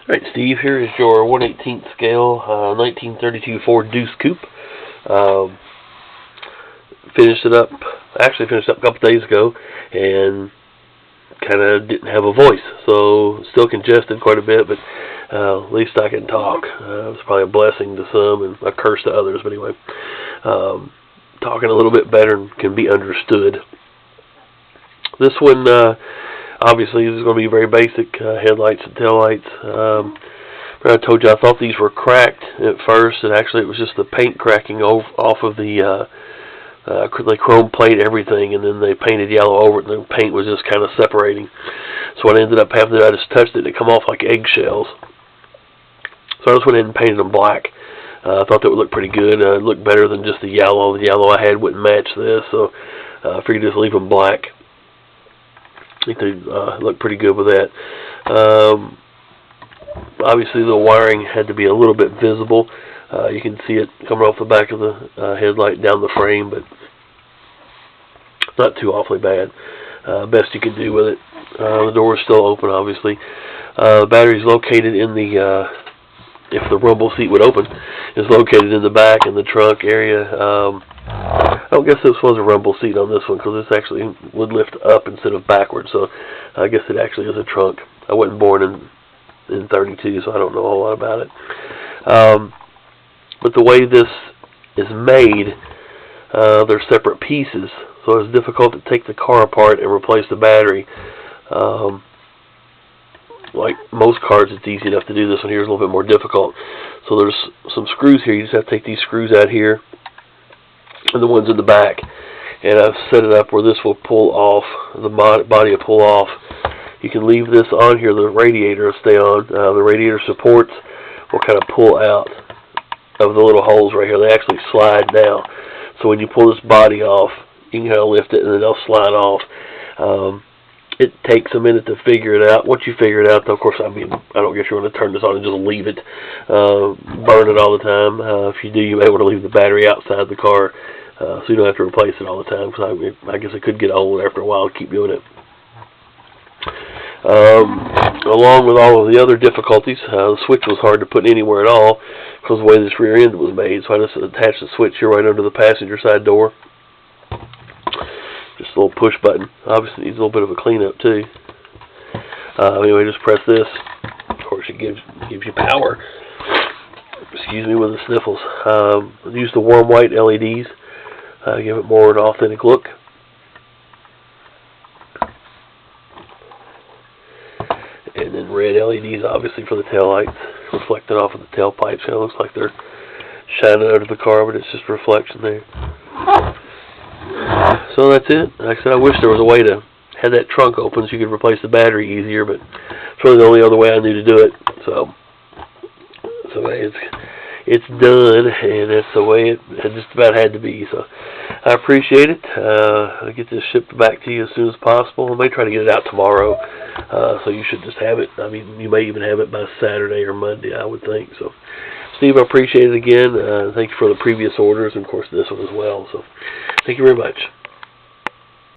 Alright, Steve, here is your 1/18 scale 1932 Ford Deuce Coupe. Finished it up a couple days ago, and kind of didn't have a voice, so still congested quite a bit, but at least I can talk. It was probably a blessing to some and a curse to others, but anyway, talking a little bit better and can be understood. This one, obviously, this is going to be very basic, headlights and taillights. I told you I thought these were cracked at first, and actually it was just the paint cracking off of the they chrome plate everything, and then they painted yellow over it, and the paint was just kind of separating. So what I ended up having to do, I just touched it, and it come off like eggshells. So I just went ahead and painted them black. I thought that would look pretty good. It looked better than just the yellow. The yellow I had wouldn't match this, so I figured just leave them black. I think they look pretty good with that. Obviously, the wiring had to be a little bit visible. You can see it coming off the back of the headlight down the frame, but not too awfully bad. Best you could do with it. The door is still open, obviously. The battery is located in the, if the rumble seat would open, is located in the back in the trunk area. I don't guess this was a rumble seat on this one, because this actually would lift up instead of backwards, so I guess it actually is a trunk. I wasn't born in 32, so I don't know a whole lot about it. But the way this is made, they're separate pieces, so it's difficult to take the car apart and replace the battery. Like most cars, it's easy enough to do. This one here is a little bit more difficult. So there's some screws here. You just have to take these screws out here, and the ones in the back. And I've set it up where this will pull off, the body will pull off. You can leave this on here, the radiator will stay on. The radiator supports will kind of pull out of the little holes right here. They actually slide down. So when you pull this body off, you can kind of lift it and then they'll slide off. It takes a minute to figure it out. Once you figure it out, though, of course, I mean, I don't guess you're going to turn this on and just leave it, burn it all the time. If you do, you may want to leave the battery outside the car, so you don't have to replace it all the time, because I guess it could get old after a while to keep doing it. Along with all of the other difficulties, the switch was hard to put anywhere at all because of the way this rear end was made. So I just attached the switch here right under the passenger side door. Just a little push button. Obviously needs a little bit of a cleanup too. Anyway, just press this. Of course, it gives you power. Excuse me with the sniffles. Use the warm white LEDs. Give it more an authentic look. And then red LEDs, obviously, for the taillights, reflected off of the tailpipes. It looks like they're shining out of the car, but it's just reflection there. So that's it. Like I said, I wish there was a way to have that trunk open so you could replace the battery easier, but it's really the only other way I knew to do it. So it's done, and that's the way it just about had to be. So I appreciate it. I'll get this shipped back to you as soon as possible. I may try to get it out tomorrow, so you should just have it. I mean, you may even have it by Saturday or Monday, I would think. So, Steve, I appreciate it again. Thank you for the previous orders, and of course this one as well. So, thank you very much.